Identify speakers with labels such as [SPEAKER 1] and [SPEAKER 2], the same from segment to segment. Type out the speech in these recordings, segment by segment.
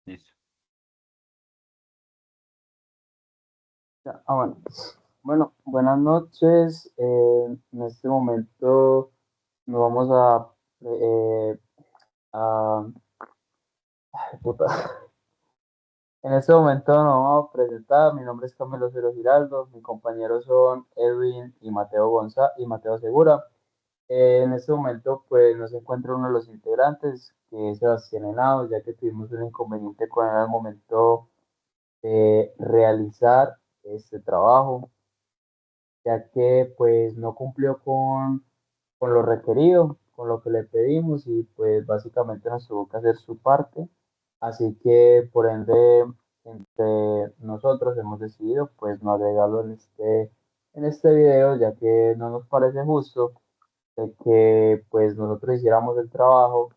[SPEAKER 1] Listo.
[SPEAKER 2] Bueno. Bueno, buenas noches. En este momento nos vamos a- puta. En este momento nos vamos a presentar. Mi nombre es Camilo Cero Giraldo. Mis compañeros son Edwin y Mateo y Mateo Segura. En este momento, pues, no se encuentra uno de los integrantes, que es Sebastián Henao, ya que tuvimos un inconveniente con él al momento de realizar este trabajo, ya que pues no cumplió con lo requerido, con lo que le pedimos y pues básicamente nos tuvo que hacer su parte. Así que por ende, entre nosotros hemos decidido pues no agregarlo en este video, ya que no nos parece justo de que pues nosotros hiciéramos el trabajo,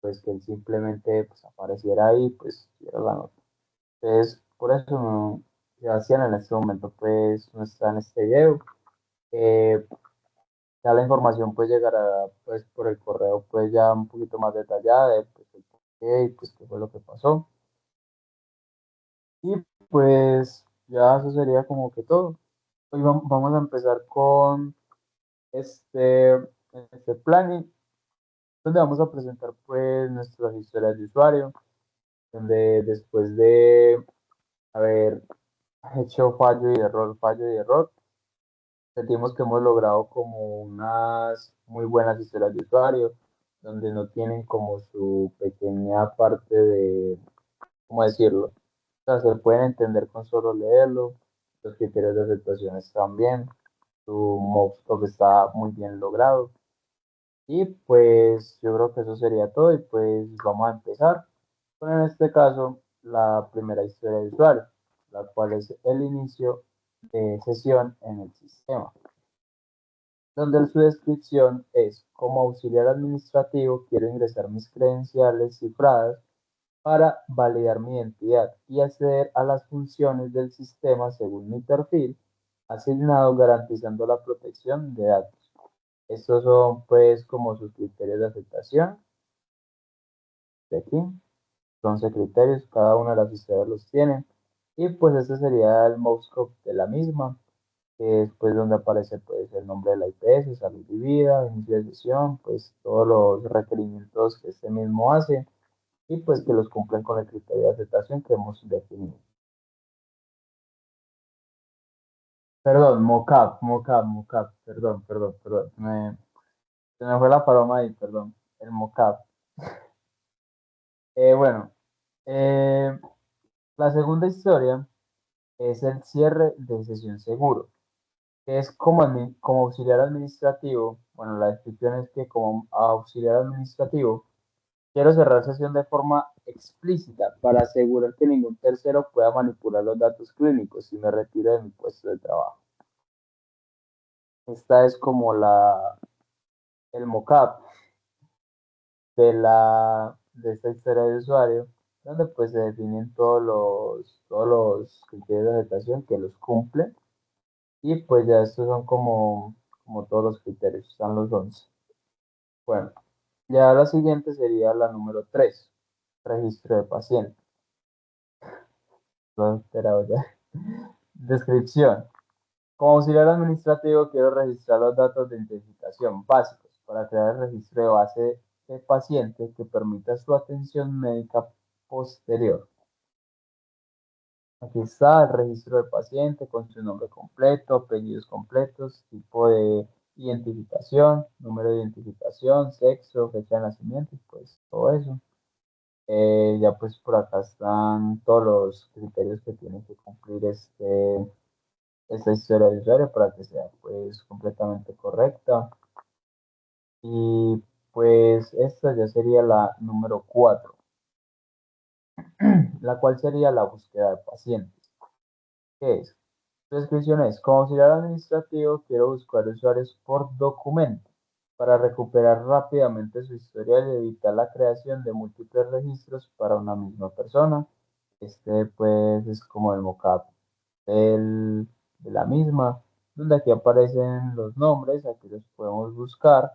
[SPEAKER 2] pues que él simplemente pues apareciera ahí, pues diera la nota. Entonces, por eso Sebastián en este momento pues no está en este video. Eh, Ya la información pues llegará pues por el correo pues ya un poquito más detallada de pues, el por qué y pues qué fue lo que pasó. Y pues ya eso sería como que todo. Hoy vamos a empezar con este, este planning, donde vamos a presentar pues nuestras historias de usuario, donde después de haber hecho fallo y error, sentimos que hemos logrado como unas muy buenas historias de usuario, donde no tienen como su pequeña parte de, ¿cómo decirlo? O sea, se pueden entender con solo leerlo, los criterios de aceptación están bien, su Mousetrap está muy bien logrado. Y pues yo creo que eso sería todo y pues vamos a empezar con en este caso la primera historia de usuario, la cual es el inicio de sesión en el sistema, donde su descripción es: como auxiliar administrativo quiero ingresar mis credenciales cifradas para validar mi identidad y acceder a las funciones del sistema según mi perfil asignado, garantizando la protección de datos. Estos son pues como sus criterios de aceptación de aquí. 11 criterios, cada una de las historias los tiene. Y pues este sería el mousetrap de la misma, que es pues donde aparece pues el nombre de la IPS, salud y vida, inicio de sesión, pues todos los requerimientos que este mismo hace y pues que los cumplen con el criterio de aceptación que hemos definido. Perdón, mockup, perdón, se me fue la paloma ahí, perdón, el mockup. Bueno, eh, la segunda historia es el cierre de sesión seguro, que es como auxiliar administrativo. Bueno, la descripción es que como auxiliar administrativo quiero cerrar sesión de forma explícita para asegurar que ningún tercero pueda manipular los datos clínicos y me retiro de mi puesto de trabajo. Esta es como el mockup de esta historia de usuario, donde pues se definen todos los criterios de aceptación que los cumple y pues ya estos son como todos los criterios, están los 11. Bueno, ya la siguiente sería la número 3, registro de paciente. Lo he esperado ya. Descripción. Como auxiliar administrativo, quiero registrar los datos de identificación básicos para crear el registro de base de paciente que permita su atención médica posterior. Aquí está el registro de paciente con su nombre completo, apellidos completos, tipo de identificación, número de identificación, sexo, fecha de nacimiento, pues todo eso. Ya pues por acá están todos los criterios que tiene que cumplir esta historia de usuario para que sea pues completamente correcta. Y pues esta ya sería la número 4, la cual sería la búsqueda de pacientes. ¿Qué es? Su descripción es: como auxiliar administrativo quiero buscar usuarios por documento para recuperar rápidamente su historial y evitar la creación de múltiples registros para una misma persona. Este pues es como el mockup de la misma, donde aquí aparecen los nombres, aquí los podemos buscar,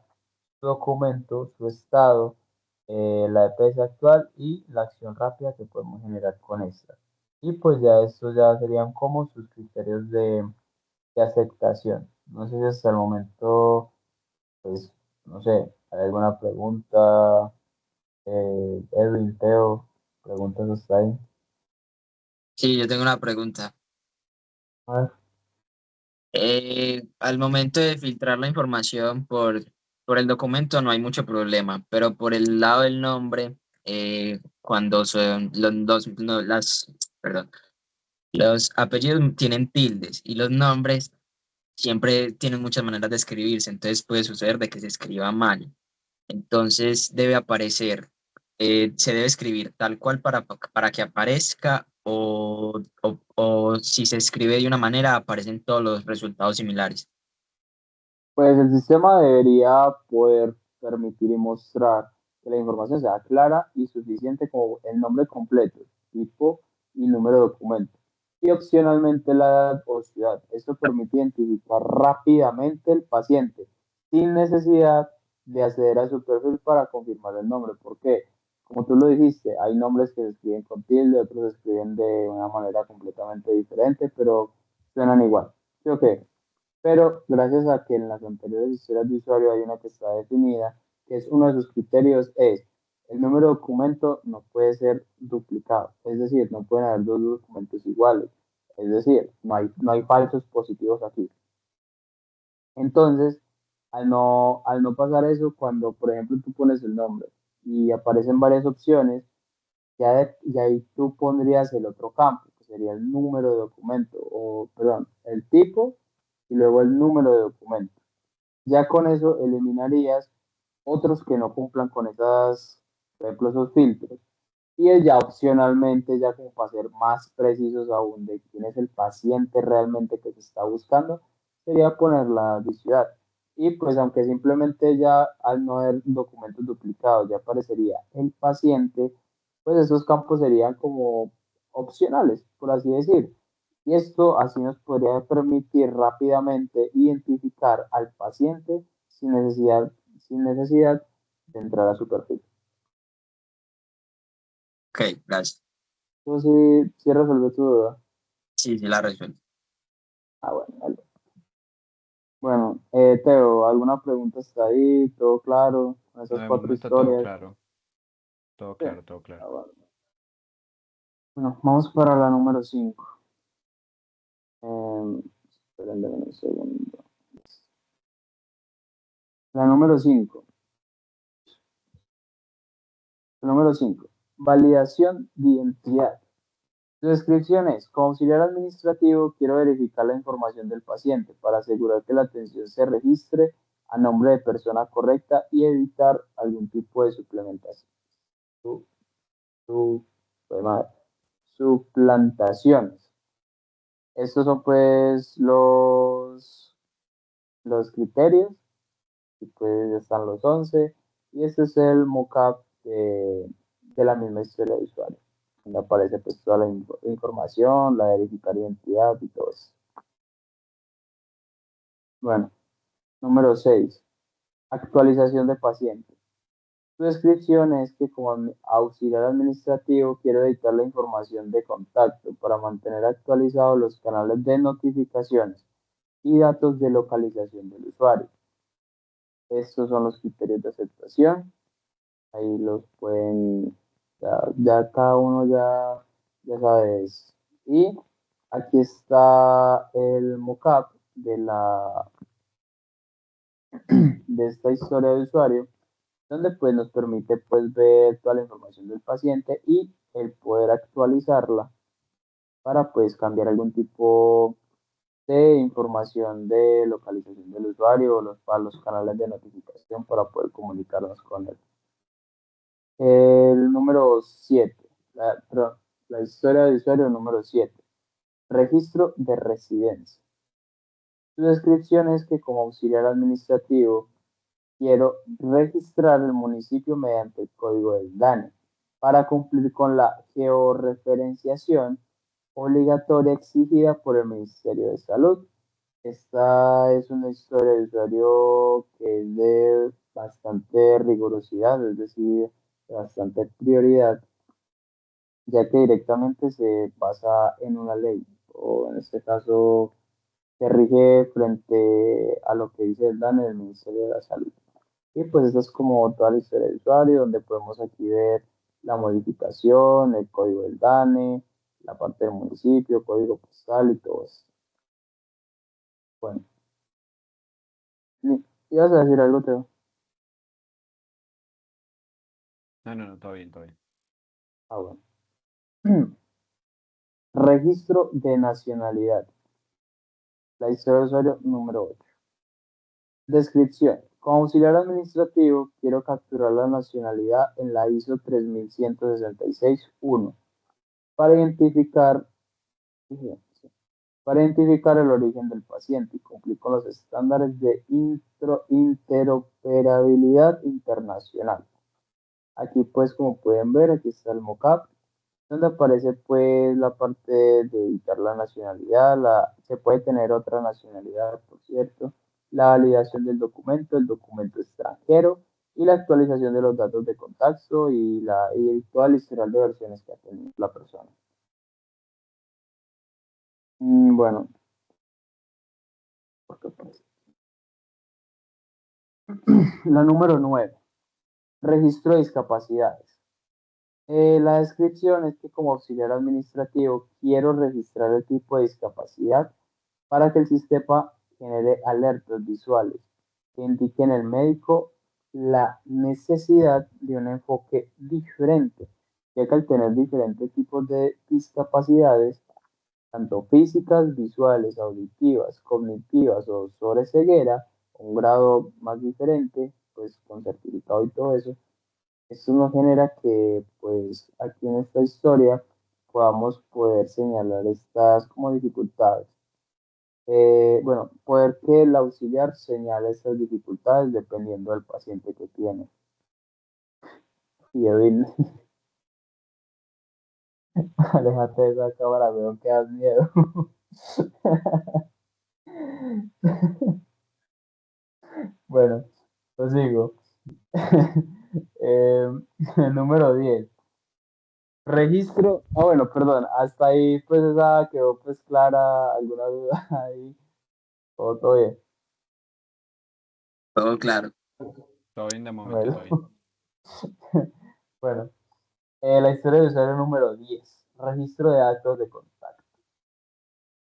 [SPEAKER 2] su documento, su estado, la EPS actual y la acción rápida que podemos generar con esta. Y pues ya estos ya serían como sus criterios de aceptación. No sé si hasta el momento, pues, no sé, hay alguna pregunta, Edwin, Teo, preguntas hasta ahí.
[SPEAKER 1] Sí, yo tengo una pregunta.
[SPEAKER 2] A ver,
[SPEAKER 1] Al momento de filtrar la información por el documento no hay mucho problema, pero por el lado del nombre, cuando son los dos, no, perdón, los apellidos tienen tildes y los nombres siempre tienen muchas maneras de escribirse, entonces puede suceder de que se escriba mal. Entonces debe aparecer, se debe escribir tal cual para que aparezca o si se escribe de una manera aparecen todos los resultados similares.
[SPEAKER 2] pues el sistema debería poder permitir y mostrar que la información sea clara y suficiente como el nombre completo, tipo y número de documento. Y opcionalmente la edad o ciudad. Esto permite identificar rápidamente el paciente sin necesidad de acceder a su perfil para confirmar el nombre. ¿Por qué? Como tú lo dijiste, hay nombres que se escriben con tilde, otros se escriben de una manera completamente diferente, pero suenan igual. ¿Sí o qué? Pero gracias a que en las anteriores historias de usuario hay una que está definida, que es uno de sus criterios es el número de documento no puede ser duplicado, es decir, no pueden haber dos documentos iguales, es decir, no hay falsos positivos aquí. Entonces, al no pasar eso, cuando por ejemplo tú pones el nombre y aparecen varias opciones, y ahí tú pondrías el otro campo, que sería el número de documento, o perdón, el tipo y luego el número de documento. Ya con eso eliminarías otros que no cumplan con esas, por ejemplo, esos filtros. Y ya opcionalmente, ya como para ser más precisos aún de quién es el paciente realmente que se está buscando, sería poner la ciudad. Y pues aunque simplemente ya al no haber documentos duplicados ya aparecería el paciente, pues esos campos serían como opcionales, por así decir. Y esto así nos podría permitir rápidamente identificar al paciente sin necesidad de entrar a su perfil.
[SPEAKER 1] Ok, gracias.
[SPEAKER 2] Entonces, sí resolvió tu duda.
[SPEAKER 1] Sí, sí, la resuelvo.
[SPEAKER 2] Ah, bueno, vale. Bueno, Teo, ¿alguna pregunta está ahí? ¿Todo claro? Con
[SPEAKER 3] No,
[SPEAKER 2] esas
[SPEAKER 3] de
[SPEAKER 2] cuatro
[SPEAKER 3] momento todo
[SPEAKER 2] historias.
[SPEAKER 3] claro, todo
[SPEAKER 2] Sí.
[SPEAKER 3] claro, todo claro.
[SPEAKER 2] Ah, bueno. Bueno, vamos para la número 5. Espérenme un segundo. La número 5. La número 5. Validación de identidad. Su descripción es, como auxiliar administrativo, quiero verificar la información del paciente para asegurar que la atención se registre a nombre de persona correcta y evitar algún tipo de suplementación. Su, su, pues, madre, suplantaciones. Estos son pues los criterios, y pues ya están los 11 y este es el mockup de la misma historia de usuario, donde aparece pues toda la información, la verificar identidad y todo eso. Bueno, número 6. Actualización de paciente. Su descripción es que como auxiliar administrativo quiero editar la información de contacto para mantener actualizados los canales de notificaciones y datos de localización del usuario. Estos son los criterios de aceptación. Ahí los pueden, ya cada uno ya sabe eso. Y aquí está el mockup de esta historia de usuario donde pues nos permite pues ver toda la información del paciente y el poder actualizarla para pues cambiar algún tipo de información de localización del usuario o para los canales de notificación para poder comunicarnos con él. El número 7, perdón, la historia de usuario número 7, registro de residencia. Su descripción es que como auxiliar administrativo quiero registrar el municipio mediante el código del DANE para cumplir con la georreferenciación obligatoria exigida por el Ministerio de Salud. Esta es una historia de usuario que es de bastante rigurosidad, es decir, bastante prioridad, ya que directamente se basa en una ley, o en este caso se rige frente a lo que dice el DANE del Ministerio de la Salud. Y pues esta es como toda la historia del usuario, donde podemos aquí ver la modificación, el código del DANE, la parte del municipio, código postal y todo eso. Bueno, ¿ibas a decir algo, Teo?
[SPEAKER 3] No, no, no, todo bien, todo bien.
[SPEAKER 2] Ah, bueno. Registro de nacionalidad. La historia del usuario número 8. Descripción. Como auxiliar administrativo, quiero capturar la nacionalidad en la ISO 3166-1 para identificar, para identificar el origen del paciente y cumplir con los estándares de interoperabilidad internacional. Aquí pues como pueden ver, aquí está el mockup, donde aparece pues la parte de editar la nacionalidad, se puede tener otra nacionalidad, por cierto, la validación del documento, el documento extranjero y la actualización de los datos de contacto y toda la historial de versiones que ha tenido la persona. Bueno, la número 9, registro de discapacidades. La descripción es que como auxiliar administrativo quiero registrar el tipo de discapacidad para que el sistema genere alertas visuales que indiquen al médico la necesidad de un enfoque diferente, ya que al tener diferentes tipos de discapacidades, tanto físicas, visuales, auditivas, cognitivas o sobre ceguera, un grado más diferente, pues con certificado y todo eso, esto nos genera que, pues, aquí en esta historia podamos poder señalar estas como dificultades. Bueno, poder que el auxiliar señale estas dificultades dependiendo del paciente que tiene. Y Edwin, aléjate de esa cámara, veo que das miedo. Bueno, lo sigo. Eh, número 10. Registro. Ah, bueno, perdón. Hasta ahí, pues esa quedó pues clara. ¿Alguna duda ahí? Todo bien.
[SPEAKER 1] Todo claro.
[SPEAKER 3] Todo bien de momento, todo bien.
[SPEAKER 2] Bueno, bueno, la historia de usuario número 10. Registro de datos de contacto.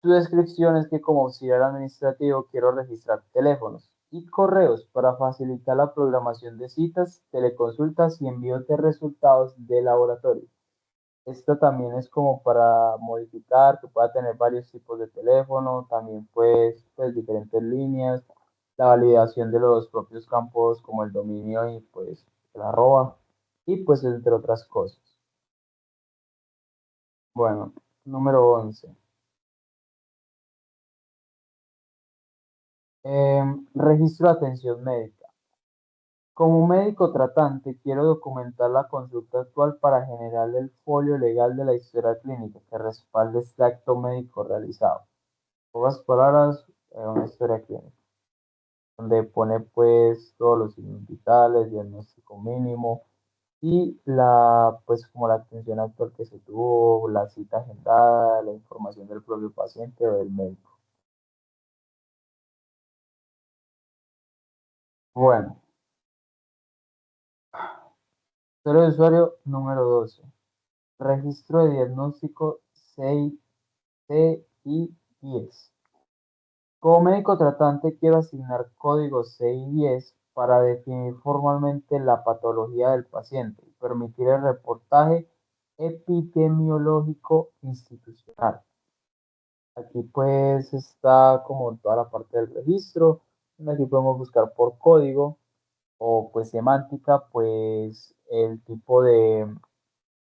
[SPEAKER 2] Su descripción es que como auxiliar administrativo quiero registrar teléfonos y correos para facilitar la programación de citas, teleconsultas y envíos de resultados de laboratorio. Esto también es como para modificar, que pueda tener varios tipos de teléfono, también pues diferentes líneas, la validación de los propios campos como el dominio y pues el arroba y pues entre otras cosas. Bueno, número 11. Registro de atención médica. Como médico tratante, quiero documentar la consulta actual para generar el folio legal de la historia clínica que respalde este acto médico realizado. Pocas palabras, una historia clínica, donde pone pues todos los signos vitales, diagnóstico mínimo y pues como la atención actual que se tuvo, la cita agendada, la información del propio paciente o del médico. Bueno, historia de usuario número 12. Registro de diagnóstico 6 y 10. Como médico tratante quiero asignar códigos C y 10 para definir formalmente la patología del paciente y permitir el reportaje epidemiológico institucional. Aquí pues está como toda la parte del registro. Aquí podemos buscar por código o pues semántica, pues el tipo de, en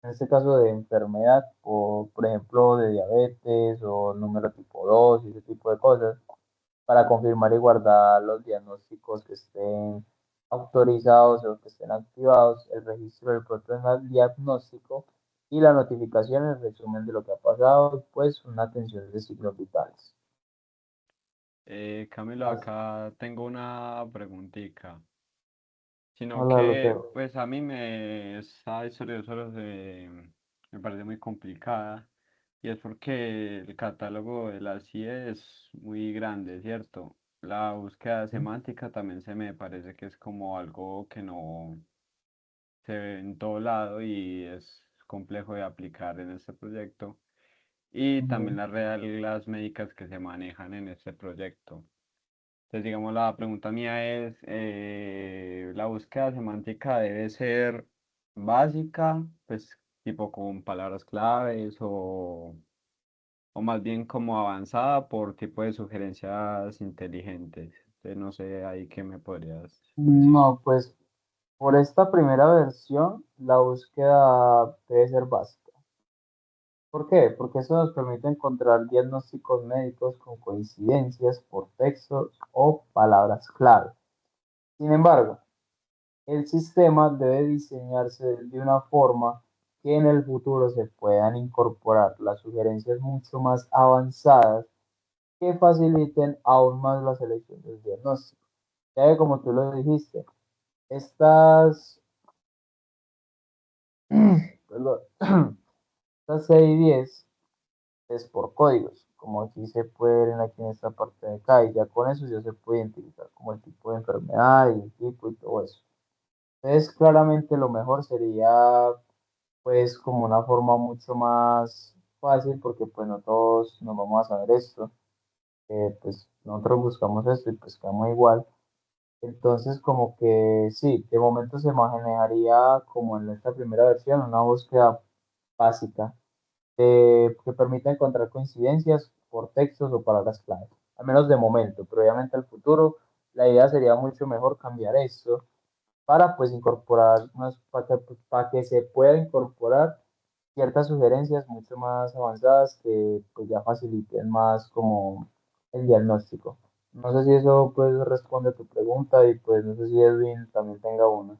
[SPEAKER 2] este caso de enfermedad, o por ejemplo de diabetes o número tipo 2 y ese tipo de cosas para confirmar y guardar los diagnósticos que estén autorizados o que estén activados, el registro del protocolo diagnóstico y la notificación, el resumen de lo que ha pasado, pues una atención de signos vitales.
[SPEAKER 3] Camilo, acá tengo una preguntita. Sino
[SPEAKER 2] Hola,
[SPEAKER 3] que,
[SPEAKER 2] Loteo.
[SPEAKER 3] pues a mí esa historia de Soros me parece muy complicada y es porque el catálogo de la CIE es muy grande, ¿cierto? La búsqueda semántica también se me parece que es como algo que no se ve en todo lado y es complejo de aplicar en este proyecto. Y también
[SPEAKER 2] Ujú.
[SPEAKER 3] las reglas médicas que se manejan en este proyecto. Entonces, digamos, la pregunta mía es, ¿la búsqueda semántica debe ser básica, pues tipo con palabras claves o más bien como avanzada por tipo de sugerencias inteligentes? Entonces, no sé ahí qué me podrías decir.
[SPEAKER 2] No, pues por esta primera versión, la búsqueda debe ser básica. ¿Por qué? Porque eso nos permite encontrar diagnósticos médicos con coincidencias por texto o palabras clave. Sin embargo, el sistema debe diseñarse de una forma que en el futuro se puedan incorporar las sugerencias mucho más avanzadas que faciliten aún más la selección del diagnóstico. Ya que como tú lo dijiste, estas, perdón, estas 6 y 10 es por códigos, como aquí se puede ver aquí en esta parte de acá, y ya con eso ya se puede identificar como el tipo de enfermedad y el tipo y todo eso. Entonces, claramente lo mejor sería pues como una forma mucho más fácil, porque pues no todos nos vamos a saber esto, pues nosotros buscamos esto y pues quedamos igual. Entonces, como que sí, de momento se manejaría como en esta primera versión, una búsqueda básica que permita encontrar coincidencias por textos o palabras clave, al menos de momento, pero obviamente al futuro la idea sería mucho mejor cambiar esto para pues incorporar, para que se pueda incorporar ciertas sugerencias mucho más avanzadas que pues ya faciliten más como el diagnóstico. No sé si eso pues responde a tu pregunta y pues no sé si Edwin también tenga una.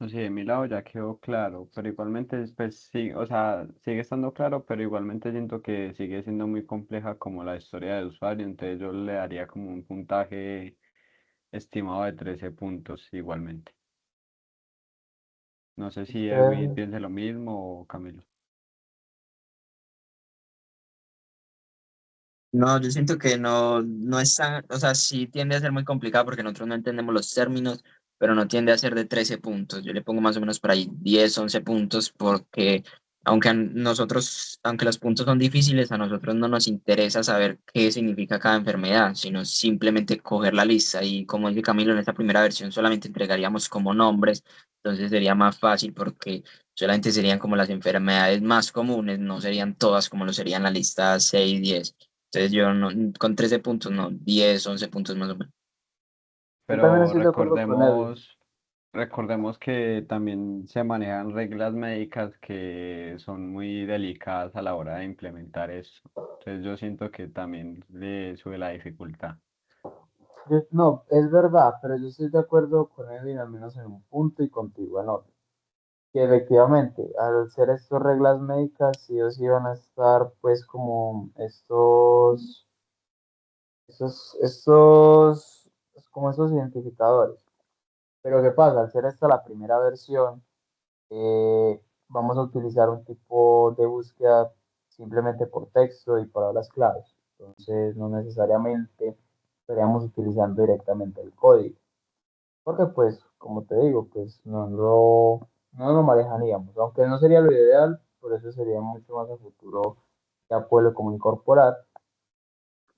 [SPEAKER 3] No sé, de mi lado ya quedó claro, pero igualmente, pues sí, o sea, sigue estando claro, pero igualmente siento que sigue siendo muy compleja como la historia del usuario, entonces yo le daría como un puntaje estimado de 13 puntos igualmente. No sé si Edwin
[SPEAKER 2] Usted,
[SPEAKER 3] piensa lo mismo o Camilo.
[SPEAKER 1] No, yo siento que no es tan, o sea, sí tiende a ser muy complicado porque nosotros no entendemos los términos, pero no tiende a ser de 13 puntos. Yo le pongo más o menos por ahí 10 11 puntos porque aunque los puntos son difíciles, a nosotros no nos interesa saber qué significa cada enfermedad, sino simplemente coger la lista y como dice Camilo, en esta primera versión solamente entregaríamos como nombres, entonces sería más fácil porque solamente serían como las enfermedades más comunes, no serían todas como lo serían la lista 6 10. Entonces yo no, con 13 puntos, no, 10 11 puntos más o menos.
[SPEAKER 2] yo también
[SPEAKER 3] Pero
[SPEAKER 2] estoy de acuerdo con Edwin.
[SPEAKER 3] recordemos que también se manejan reglas médicas que son muy delicadas a la hora de implementar eso. Entonces yo siento que también le sube la dificultad.
[SPEAKER 2] No, es verdad, pero yo estoy de acuerdo con Edwin al menos en un punto y contigo en otro. Que efectivamente, al ser estas reglas médicas, sí o sí van a estar pues como estos, como estos identificadores. Pero ¿qué pasa? Al ser esta la primera versión, vamos a utilizar un tipo de búsqueda simplemente por texto y palabras claves. Entonces, no necesariamente estaríamos utilizando directamente el código. Porque, pues, como te digo, pues no lo manejaríamos. Aunque no sería lo ideal, por eso sería mucho más a futuro ya poderlo como incorporar.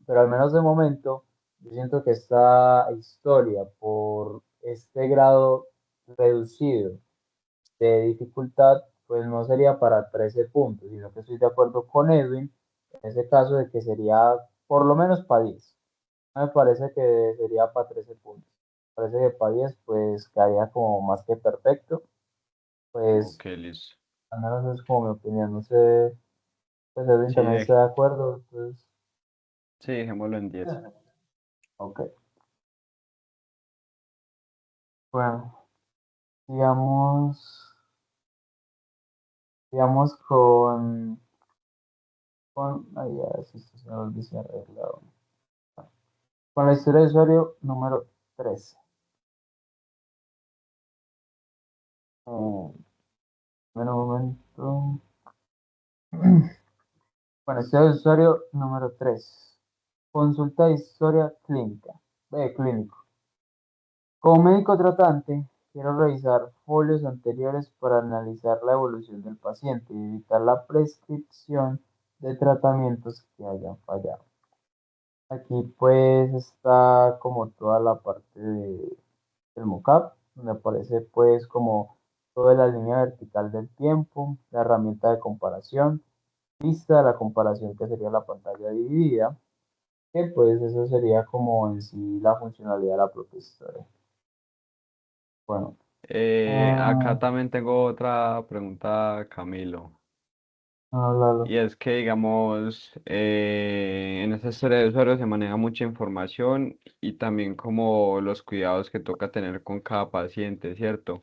[SPEAKER 2] Pero al menos de momento, yo siento que esta historia, por este grado reducido de dificultad, pues no sería para 13 puntos, sino que estoy de acuerdo con Edwin en ese caso de que sería por lo menos para 10. No me parece que sería para 13 puntos. Parece que para 10 pues quedaría como más que perfecto. Pues
[SPEAKER 3] Ok, listo.
[SPEAKER 2] al menos es como mi opinión. No sé, pues Edwin
[SPEAKER 3] Sí,
[SPEAKER 2] también está de acuerdo. Entonces,
[SPEAKER 3] sí, dejémoslo en 10.
[SPEAKER 2] ok. Bueno, sigamos, sigamos ay, ya, sí, sí, se me olvidó arreglado. Con la historia de usuario número 13. Bueno, un momento. Bueno, este es el usuario número 3. Consulta de historia clínica. Clínico. Como médico tratante, quiero revisar folios anteriores para analizar la evolución del paciente y evitar la prescripción de tratamientos que hayan fallado. Aquí pues está como toda la parte del mockup, donde aparece pues como toda la línea vertical del tiempo, la herramienta de comparación, lista de la comparación que sería la pantalla dividida, que pues eso sería como en sí la funcionalidad de la propia historia. Bueno,
[SPEAKER 3] Acá también tengo otra pregunta, Camilo. Y
[SPEAKER 2] háblalo.
[SPEAKER 3] es que, digamos, en esta historia de usuario se maneja mucha información y también como los cuidados que toca tener con cada paciente, ¿cierto?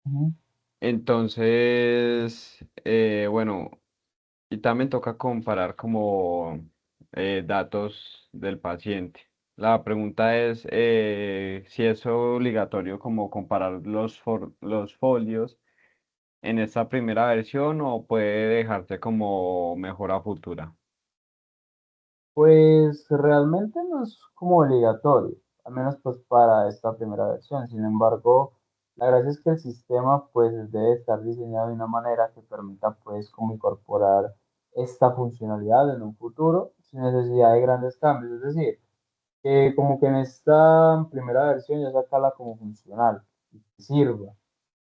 [SPEAKER 2] Ujú.
[SPEAKER 3] Entonces, bueno, y también toca comparar como datos del paciente. La pregunta es si es obligatorio como comparar los folios en esta primera versión o puede dejarse como mejora futura.
[SPEAKER 2] Pues realmente no es como obligatorio, al menos pues para esta primera versión. Sin embargo, la gracia es que el sistema pues debe estar diseñado de una manera que permita pues como incorporar esta funcionalidad en un futuro sin necesidad de grandes cambios. Es decir, que como que en esta primera versión ya sacarla como funcional y que sirva,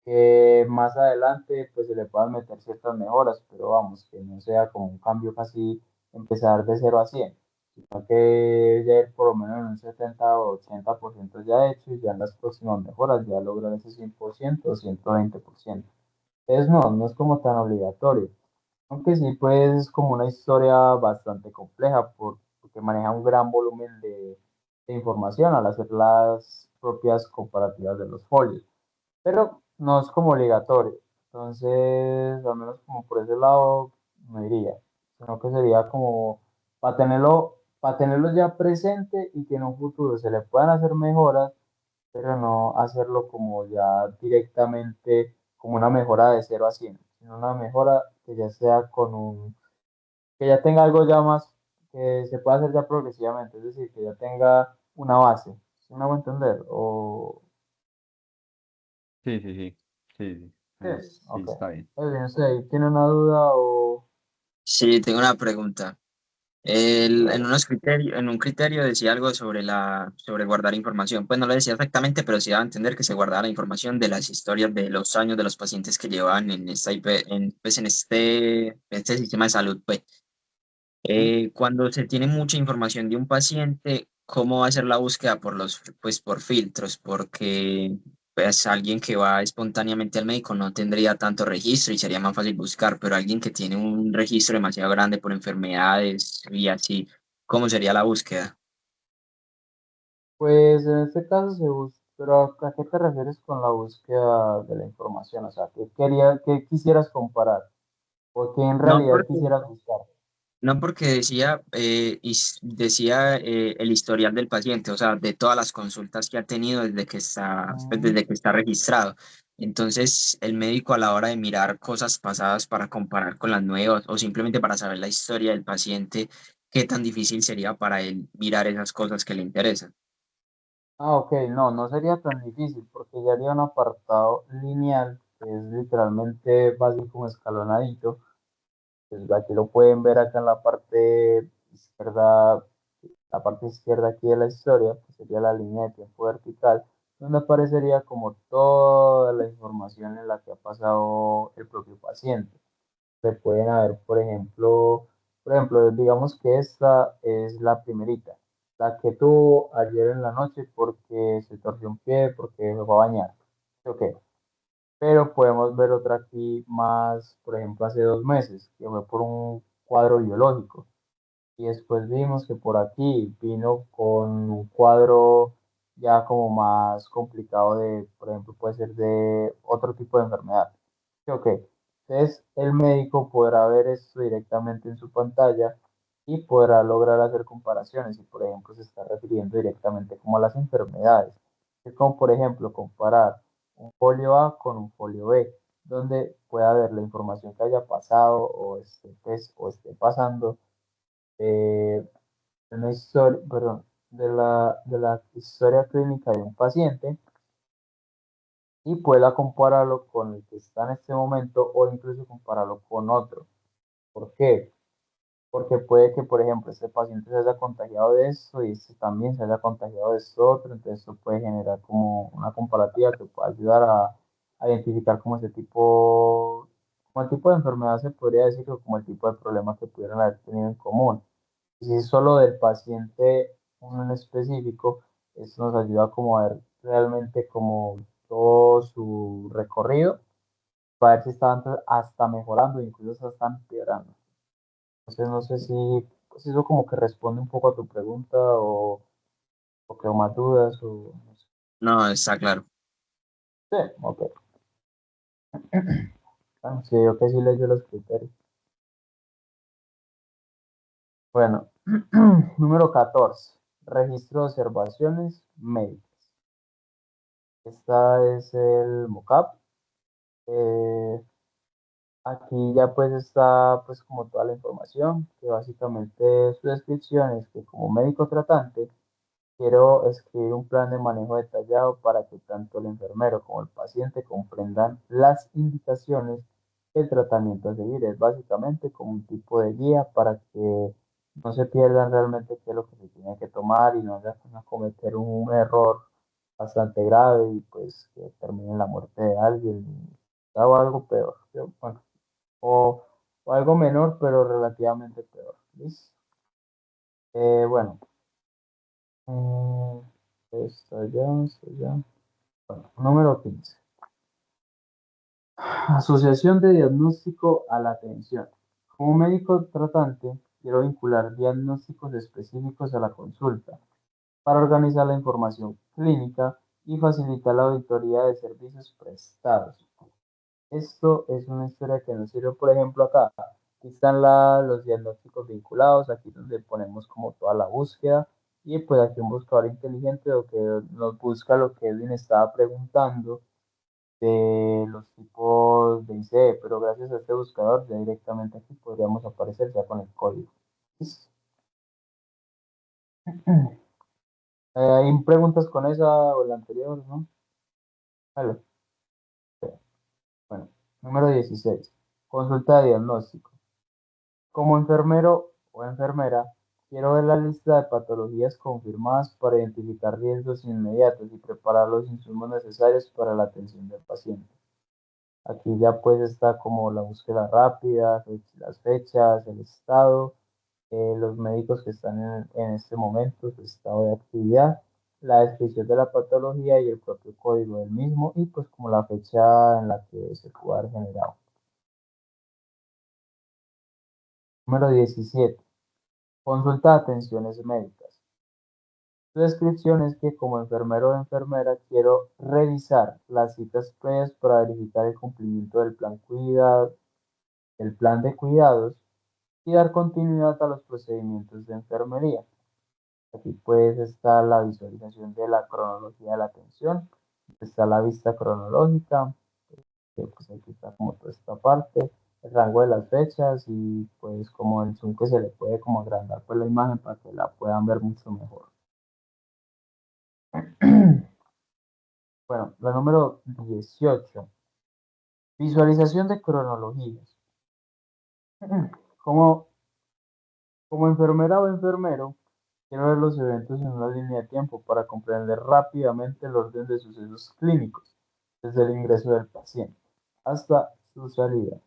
[SPEAKER 2] que más adelante pues se le puedan meter ciertas mejoras, pero vamos, que no sea como un cambio casi empezar de 0 a 100, sino que ya ir por lo menos en un 70 o 80% ya hecho y ya en las próximas mejoras ya lograr ese 100% o 120%. Entonces no es como tan obligatorio, aunque sí pues es como una historia bastante compleja porque maneja un gran volumen de información al hacer las propias comparativas de los folios, pero no es como obligatorio. Entonces, al menos como por ese lado, no iría, sino que sería como para tenerlo ya presente y que en un futuro se le puedan hacer mejoras, pero no hacerlo como ya directamente como una mejora de 0 a 100, sino una mejora que ya sea que ya tenga algo ya más, que se pueda hacer ya progresivamente, es decir, que ya tenga una base. ¿Sí me hago entender? O,
[SPEAKER 3] Sí, sí, sí, sí, sí,
[SPEAKER 2] sí,
[SPEAKER 3] sí,
[SPEAKER 2] ok.
[SPEAKER 3] está bien.
[SPEAKER 2] No sé, ¿tiene una duda o...?
[SPEAKER 1] Sí, tengo una pregunta.
[SPEAKER 2] Claro.
[SPEAKER 1] En un criterio decía algo sobre guardar información. Pues no lo decía exactamente, pero sí daba a entender que se guardaba la información de las historias de los años de los pacientes que llevaban en pues en este sistema de salud. Pues.
[SPEAKER 2] Ujú.
[SPEAKER 1] Cuando se tiene mucha información de un paciente, ¿cómo va a ser la búsqueda pues por filtros? Porque pues alguien que va espontáneamente al médico no tendría tanto registro y sería más fácil buscar, pero alguien que tiene un registro demasiado grande por enfermedades y así, ¿cómo sería la búsqueda?
[SPEAKER 2] Pues en este caso se busca, pero ¿a qué te refieres con la búsqueda de la información? O sea, qué quisieras comparar? ¿O qué en
[SPEAKER 1] No
[SPEAKER 2] realidad
[SPEAKER 1] porque
[SPEAKER 2] quisieras buscar?
[SPEAKER 1] No, porque decía el historial del paciente, o sea, de todas las consultas que ha tenido
[SPEAKER 2] Mm.
[SPEAKER 1] desde que está registrado. Entonces, el médico a la hora de mirar cosas pasadas para comparar con las nuevas o simplemente para saber la historia del paciente, ¿qué tan difícil sería para él mirar esas cosas que le interesan?
[SPEAKER 2] Ah, ok, no sería tan difícil porque ya haría un apartado lineal que es literalmente básico como escalonadito. Pues aquí lo pueden ver acá en la parte izquierda aquí de la historia, que sería la línea de tiempo vertical, donde aparecería como toda la información en la que ha pasado el propio paciente. Se pueden haber, por ejemplo, digamos que esta es la primerita, la que tuvo ayer en la noche porque se torció un pie, porque se fue a bañar. Ok, pero podemos ver otra aquí más, por ejemplo, hace 2 meses, que fue por un cuadro biológico. Y después vimos que por aquí vino con un cuadro ya como más complicado por ejemplo, puede ser de otro tipo de enfermedad. Sí, ok, entonces el médico podrá ver esto directamente en su pantalla y podrá lograr hacer comparaciones y, por ejemplo, se está refiriendo directamente como a las enfermedades. Es como, por ejemplo, comparar un folio A con un folio B, donde pueda ver la información que haya pasado o o esté pasando de una historia, perdón, de la historia clínica de un paciente y pueda compararlo con el que está en este momento o incluso compararlo con otro. ¿Por qué? Porque puede que, por ejemplo, este paciente se haya contagiado de esto y este también se haya contagiado de esto otro, entonces esto puede generar como una comparativa que pueda ayudar a identificar como ese tipo, como el tipo de enfermedad se podría decir, o como el tipo de problema que pudieran haber tenido en común. Y si es solo del paciente uno en específico, esto nos ayuda como a ver realmente como todo su recorrido, para ver si están hasta mejorando, incluso se están empeorando. Entonces no sé si pues eso como que responde un poco a tu pregunta o quedó más dudas o no sé.
[SPEAKER 1] No, está claro.
[SPEAKER 2] Sí, ok. Bueno, sí, yo que sí leyó los criterios. Bueno, número 14. Registro de observaciones médicas. Esta es el mockup. Eh, Aquí ya pues está pues como toda la información, que básicamente su descripción es que como médico tratante quiero escribir un plan de manejo detallado para que tanto el enfermero como el paciente comprendan las indicaciones del tratamiento a seguir. Es básicamente como un tipo de guía para que no se pierdan realmente qué es lo que se tiene que tomar y no vayan a cometer un error bastante grave y pues que termine en la muerte de alguien o algo peor. Bueno, o, o algo menor, pero relativamente peor. ¿Listo? Bueno, esto ya. Bueno, número 15. Asociación de diagnóstico a la atención. Como médico tratante, quiero vincular diagnósticos específicos a la consulta para organizar la información clínica y facilitar la auditoría de servicios prestados. Esto es una historia que nos sirve, por ejemplo, acá. Aquí están los diagnósticos vinculados, aquí donde ponemos como toda la búsqueda y pues aquí un buscador inteligente lo que nos busca lo que Edwin estaba preguntando de los tipos de ICE, pero gracias a este buscador ya directamente aquí podríamos aparecer ya con el código. ¿Listo? ¿Hay preguntas con esa o la anterior, no? Vale. Bueno, número 16. Consulta de diagnóstico. Como enfermero o enfermera, quiero ver la lista de patologías confirmadas para identificar riesgos inmediatos y preparar los insumos necesarios para la atención del paciente. Aquí ya pues está como la búsqueda rápida, las fechas, el estado, los médicos que están en este momento, su estado de actividad, la descripción de la patología y el propio código del mismo y pues como la fecha en la que se pudo haber generado. Número 17. Consulta de atenciones médicas. Su descripción es que como enfermero o enfermera quiero revisar las citas previas para verificar el cumplimiento del plan de cuidados y dar continuidad a los procedimientos de enfermería. Aquí pues está la visualización de la cronología de la atención, está la vista cronológica, que pues aquí está como toda esta parte, el rango de las fechas y pues como el zoom que se le puede como agrandar pues la imagen para que la puedan ver mucho mejor. Bueno, la número 18. Visualización de cronologías. Como, como enfermera o enfermero, quiero ver los eventos en una línea de tiempo para comprender rápidamente el orden de sucesos clínicos, desde el ingreso del paciente hasta su salida.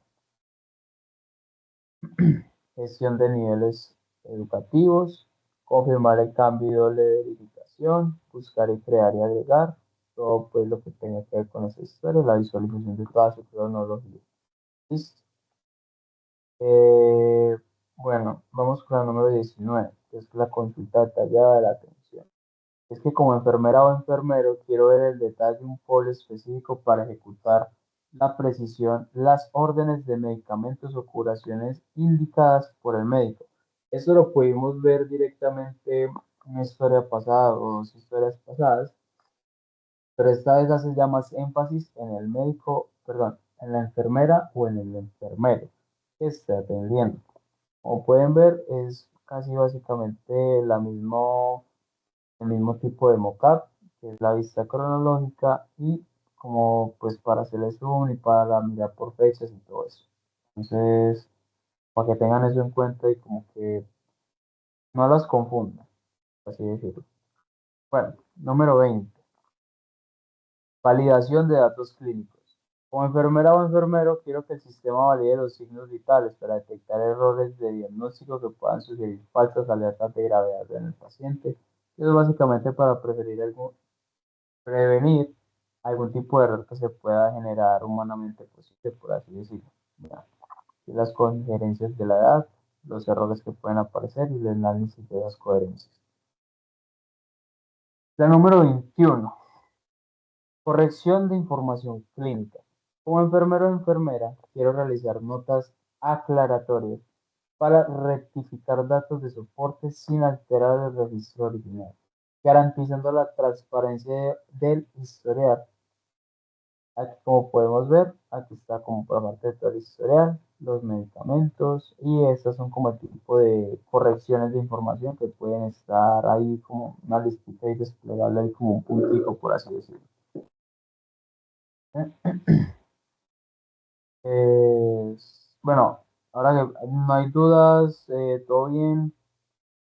[SPEAKER 2] Gestión de niveles educativos, confirmar el cambio de verificación, buscar y crear y agregar, todo pues lo que tenga que ver con esa historia, la visualización de toda su cronología. ¿Listo? Bueno, vamos con la número 19, que es la consulta detallada de la atención. Es que como enfermera o enfermero quiero ver el detalle de un folio específico para ejecutar la precisión, las órdenes de medicamentos o curaciones indicadas por el médico. Eso lo pudimos ver directamente en una historia pasada o dos historias pasadas, pero esta vez hace ya más énfasis en el médico, perdón, en la enfermera o en el enfermero que esté atendiendo. Como pueden ver, es casi básicamente el mismo tipo de mockup, que es la vista cronológica y como pues para hacerle zoom y para mirar por fechas y todo eso. Entonces, para que tengan eso en cuenta y como que no las confundan, por así decirlo. Bueno, número 20. Validación de datos clínicos. Como enfermera o enfermero, quiero que el sistema valide los signos vitales para detectar errores de diagnóstico que puedan sugerir falsas alertas de gravedad en el paciente. Eso es básicamente para prevenir algún tipo de error que se pueda generar humanamente posible, por así decirlo. Mira, y las coincidencias de la edad, los errores que pueden aparecer y el análisis de las coherencias. La número 21. Corrección de información clínica. Como enfermero o enfermera, quiero realizar notas aclaratorias para rectificar datos de soporte sin alterar el registro original, garantizando la transparencia del historial. Aquí, como podemos ver, aquí está como por parte de todo el historial, los medicamentos y estas son como el tipo de correcciones de información que pueden estar ahí como una listita y desplegable ahí como un puntico, por así decirlo. Bueno, ahora que no hay dudas, todo bien.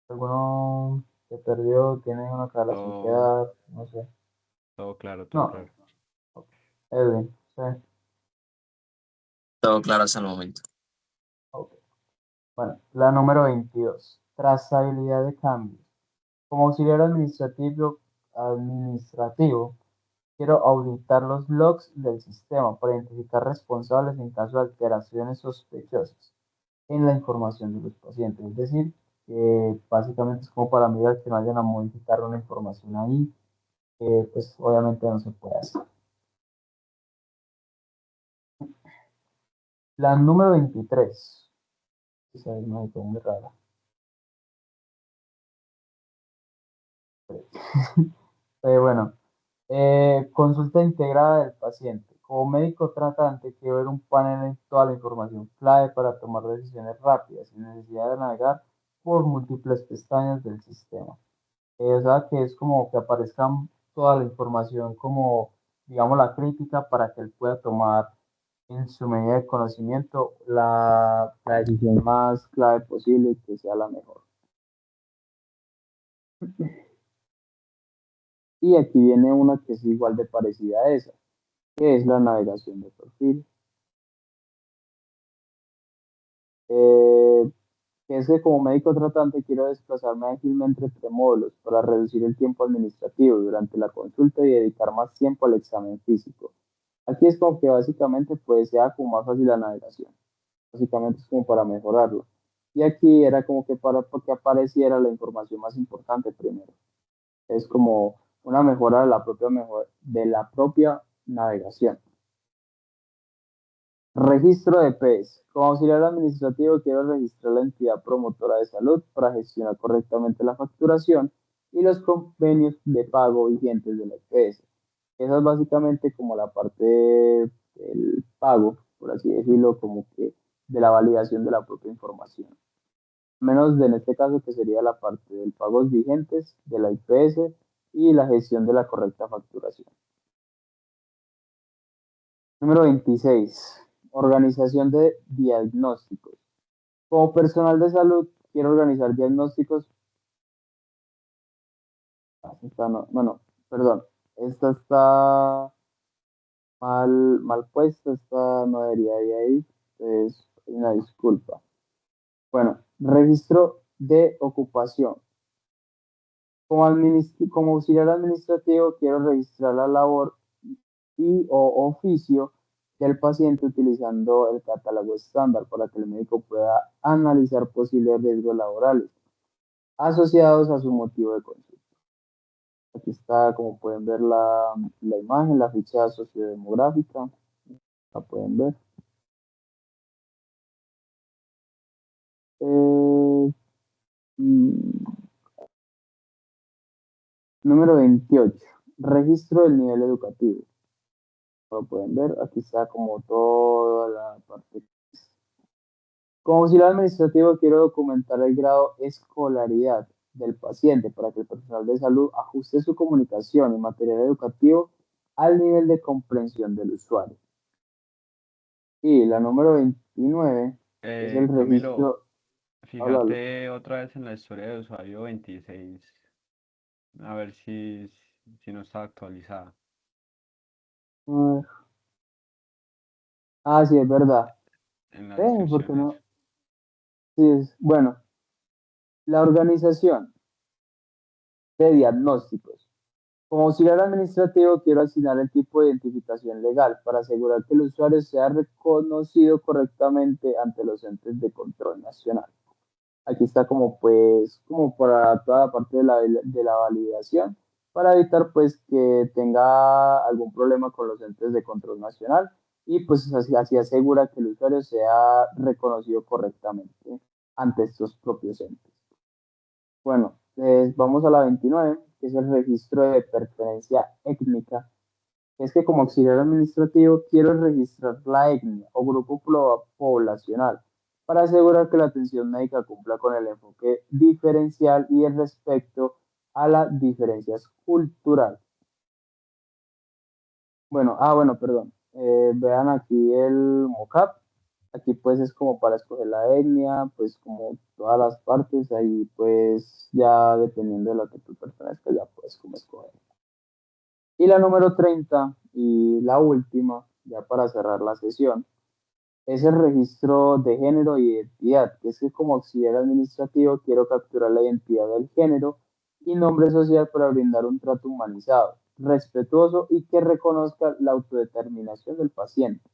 [SPEAKER 2] ¿Alguno se perdió? ¿Tiene una aclaración que
[SPEAKER 3] Todo,
[SPEAKER 2] dar? No sé.
[SPEAKER 3] todo claro, todo
[SPEAKER 2] No,
[SPEAKER 3] claro.
[SPEAKER 2] Edwin, sí.
[SPEAKER 1] Todo claro hasta el momento.
[SPEAKER 2] Ok. Bueno, la número 22. Trazabilidad de cambios. Como auxiliar administrativo, quiero auditar los logs del sistema para identificar responsables en caso de alteraciones sospechosas en la información de los pacientes. Es decir, que básicamente es como para mirar que no vayan a modificar una información ahí, que pues obviamente no se puede hacer. La número 23. Esa es muy rara. Bueno, consulta integrada del paciente. Como médico tratante, quiero ver un panel en toda la información clave para tomar decisiones rápidas, sin necesidad de navegar por múltiples pestañas del sistema. O sea, que es como que aparezca toda la información como, digamos, la crítica para que él pueda tomar en su medida de conocimiento la decisión más clave posible y que sea la mejor. Y aquí viene una que es igual de parecida a esa, que es la navegación de perfil. Eh, que es que como médico tratante quiero desplazarme ágilmente entre módulos para reducir el tiempo administrativo durante la consulta y dedicar más tiempo al examen físico. Aquí es como que básicamente pues sea como más fácil la navegación. Básicamente es como para mejorarlo. Y aquí era como que para que apareciera la información más importante primero. Es como una mejora de la propia navegación. Registro de PES. Como auxiliar administrativo, quiero registrar la entidad promotora de salud para gestionar correctamente la facturación y los convenios de pago vigentes de la EPS. Esa es básicamente como la parte del pago, por así decirlo, como que de la validación de la propia información. Menos en este caso que sería la parte del pagos vigentes de la IPS y la gestión de la correcta facturación. Número 26. Organización de diagnósticos. Como personal de salud, quiero organizar diagnósticos. Bueno, perdón. Esta está mal puesta, esta no debería ir ahí. Es una disculpa. Bueno, registro de ocupación. Como auxiliar administrativo, quiero registrar la labor y o oficio del paciente utilizando el catálogo estándar para que el médico pueda analizar posibles riesgos laborales asociados a su motivo de consulta. Aquí está, como pueden ver, la imagen, la ficha sociodemográfica, la pueden ver. Eh, mm, Número 28. registro del nivel educativo. Como pueden ver, aquí está como toda la parte. Como auxiliar administrativo, quiero documentar el grado escolaridad del paciente para que el personal de salud ajuste su comunicación y material educativo al nivel de comprensión del usuario. Y la número 29 es el
[SPEAKER 3] Camilo,
[SPEAKER 2] registro. Háblalo.
[SPEAKER 3] fíjate otra vez en la historia de usuario 26, a ver si no está actualizada
[SPEAKER 2] Sí, es verdad.
[SPEAKER 3] en las
[SPEAKER 2] ¿Por qué
[SPEAKER 3] descripciones.
[SPEAKER 2] no? Sí, bueno, la organización de diagnósticos. Como auxiliar administrativo, quiero asignar el tipo de identificación legal para asegurar que el usuario sea reconocido correctamente ante los entes de control nacional. Aquí está como pues, como para toda la parte de la validación, para evitar pues que tenga algún problema con los entes de control nacional y pues así asegura que el usuario sea reconocido correctamente ante estos propios entes. Bueno, vamos a la 29, que es el registro de pertenencia étnica. Es que como auxiliar administrativo quiero registrar la etnia o grupo poblacional para asegurar que la atención médica cumpla con el enfoque diferencial y el respeto a las diferencias culturales. Bueno, perdón. Vean aquí el mockup. Aquí pues es como para escoger la etnia, pues como todas las partes, ahí pues ya dependiendo de lo que tú pertenezcas, ya puedes como escoger. Y la número 30 y la última, ya para cerrar la sesión, es el registro de género y identidad, que es que como auxiliar administrativo quiero capturar la identidad del género y nombre social para brindar un trato humanizado, respetuoso y que reconozca la autodeterminación del paciente,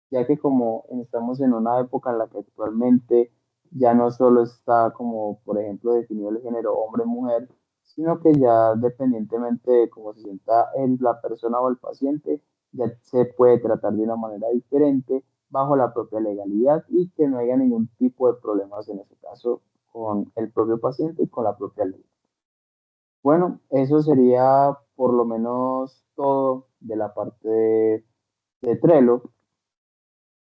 [SPEAKER 2] ya que como estamos en una época en la que actualmente ya no solo está como, por ejemplo, definido el género hombre-mujer, sino que ya dependientemente de cómo se sienta la persona o el paciente, ya se puede tratar de una manera diferente bajo la propia legalidad y que no haya ningún tipo de problemas en ese caso con el propio paciente y con la propia ley. Bueno, eso sería por lo menos todo de la parte de Trello.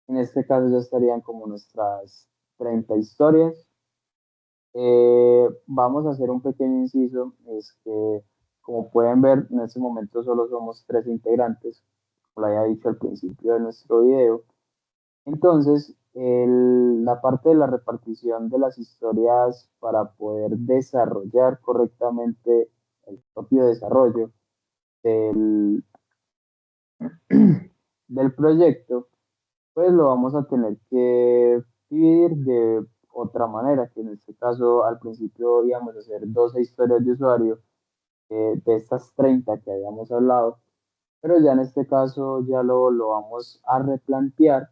[SPEAKER 2] En este caso ya estarían como nuestras 30 historias. Vamos a hacer un pequeño inciso, es que como pueden ver en este momento solo somos 3 integrantes, como lo había dicho al principio de nuestro video. Entonces, la parte de la repartición de las historias para poder desarrollar correctamente el propio desarrollo del, del proyecto, pues lo vamos a tener que dividir de otra manera, que en este caso al principio íbamos a hacer 12 historias de usuario de estas 30 que habíamos hablado, pero ya en este caso ya lo vamos a replantear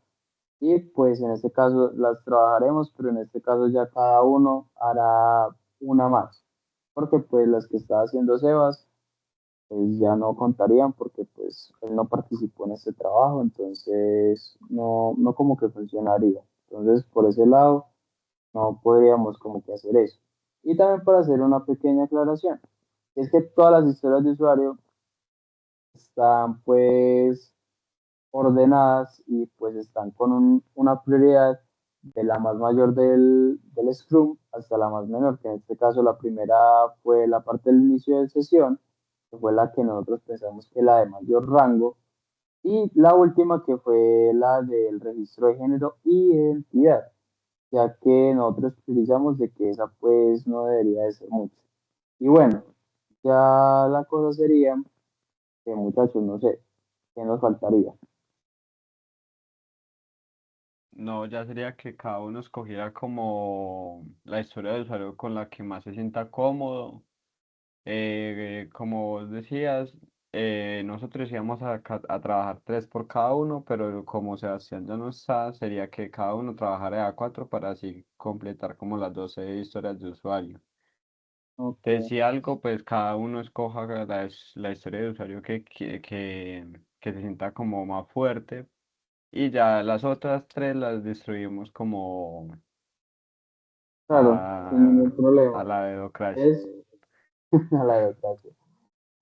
[SPEAKER 2] y pues en este caso las trabajaremos, pero en este caso ya cada uno hará una más, porque pues las que está haciendo Sebas pues ya no contarían porque pues él no participó en este trabajo, entonces no como que funcionaría. Entonces por ese lado no podríamos como que hacer eso. Y también para hacer una pequeña aclaración, es que todas las historias de usuario están pues ordenadas y pues están con una prioridad de la más mayor del Scrum hasta la más menor, que en este caso la primera fue la parte del inicio de sesión, que fue la que nosotros pensamos que la de mayor rango, y la última que fue la del registro de género y identidad, ya que nosotros utilizamos de que esa pues no debería de ser mucho. Y bueno, ya la cosa sería que muchachos, no sé, ¿qué nos faltaría?
[SPEAKER 3] No, ya sería que cada uno escogiera como la historia del usuario con la que más se sienta cómodo. Como vos decías, nosotros íbamos a trabajar tres por cada uno, pero como Sebastián ya no está, sería que cada uno trabajara a cuatro para así completar como las 12 historias de usuario. Entonces,
[SPEAKER 2] Ok.
[SPEAKER 3] si algo, pues cada uno escoja la historia de usuario que se sienta como más fuerte y ya las otras tres las destruimos como
[SPEAKER 2] Claro, sin
[SPEAKER 3] a,
[SPEAKER 2] ningún
[SPEAKER 3] a
[SPEAKER 2] problema.
[SPEAKER 3] la dedocracia.
[SPEAKER 2] Es a la democracia.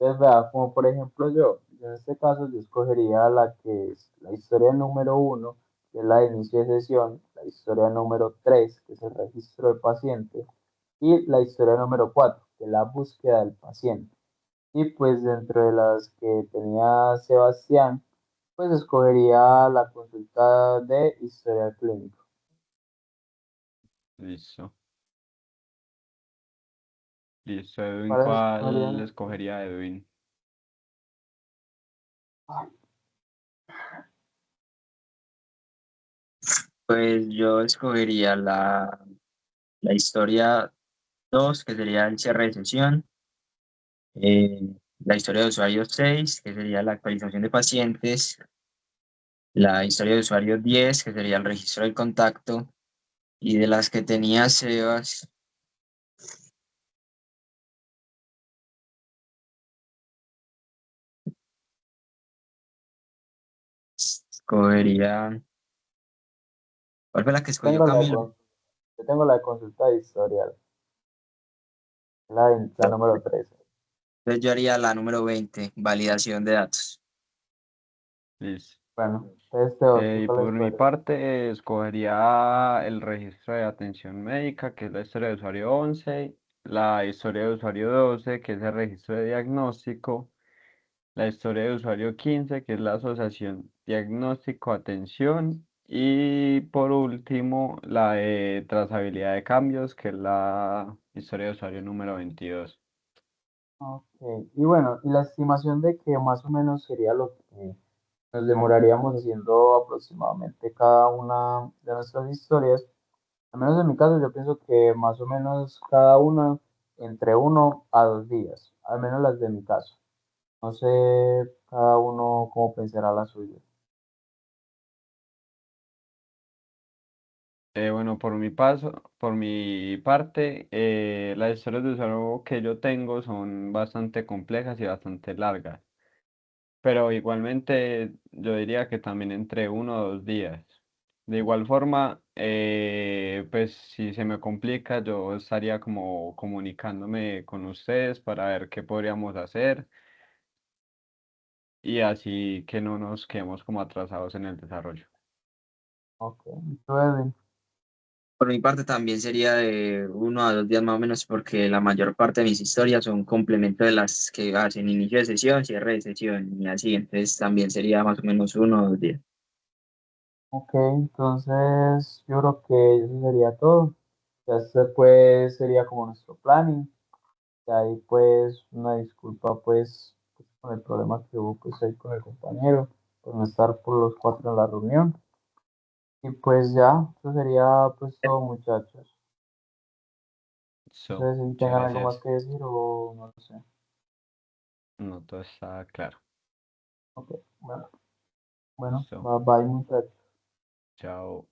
[SPEAKER 2] Entonces, vea, como por ejemplo yo en este caso yo escogería la que es la historia número uno, que es la de inicio de sesión, la historia número tres, que es el registro del paciente, y la historia número cuatro, que es la búsqueda del paciente. Y pues dentro de las que tenía Sebastián, pues escogería la consulta de historial clínico.
[SPEAKER 3] Listo. Listo, Edwin,
[SPEAKER 2] ¿Cuáles
[SPEAKER 3] ¿cuál
[SPEAKER 2] escogerían?
[SPEAKER 3] escogería Edwin?
[SPEAKER 1] Pues yo escogería la historia 2 que sería el cierre de sesión, la historia de usuario 6 que sería la actualización de pacientes, la historia de usuario 10 que sería el registro del contacto, y de las que tenía Sebas, escogería, ¿cuál fue la que escogió
[SPEAKER 2] Tengo la de,
[SPEAKER 1] Camilo?
[SPEAKER 2] yo tengo la de consulta de historial, la número 13.
[SPEAKER 1] Entonces yo haría la número 20 validación de datos.
[SPEAKER 3] Listo.
[SPEAKER 2] Bueno, entonces, ¿tú
[SPEAKER 3] Y
[SPEAKER 2] cuál
[SPEAKER 3] por mi
[SPEAKER 2] escogerías?
[SPEAKER 3] parte, escogería el registro de atención médica, que es la historia de usuario 11, la historia de usuario 12, que es el registro de diagnóstico, la historia de usuario 15, que es la asociación diagnóstico-atención, y por último, la de trazabilidad de cambios, que es la historia de usuario número 22.
[SPEAKER 2] Ok, y bueno, y la estimación de que más o menos sería lo que nos demoraríamos haciendo aproximadamente cada una de nuestras historias. Al menos en mi caso, yo pienso que más o menos cada una entre 1 a 2 días, al menos las de mi caso. No sé cada uno cómo pensará la suya.
[SPEAKER 3] Bueno, por mi parte, las historias de usuario que yo tengo son bastante complejas y bastante largas, pero igualmente yo diría que también entre 1 o 2 días. De igual forma, pues si se me complica, yo estaría como comunicándome con ustedes para ver qué podríamos hacer y así que no nos quedemos como atrasados en el desarrollo.
[SPEAKER 2] Ok, ¿y tú, Edwin?
[SPEAKER 1] Por mi parte también sería de 1 a 2 días más o menos, porque la mayor parte de mis historias son complemento de las que hacen inicio de sesión, cierre de sesión y así. Entonces también sería más o menos 1 o 2 días.
[SPEAKER 2] Ok, entonces yo creo que eso sería todo. Ya este pues sería como nuestro planning. De ahí pues una disculpa pues, con el problema que hubo pues ahí con el compañero, por no estar por los cuatro en la reunión. Y pues ya, eso sería pues todo muchachos. No
[SPEAKER 3] So,
[SPEAKER 2] sé si
[SPEAKER 3] muchas
[SPEAKER 2] tengan algo más
[SPEAKER 3] gracias.
[SPEAKER 2] que decir o no sé.
[SPEAKER 3] No, todo está claro.
[SPEAKER 2] Ok, bueno, bueno,
[SPEAKER 3] So,
[SPEAKER 2] bye bye muchachos.
[SPEAKER 3] chao.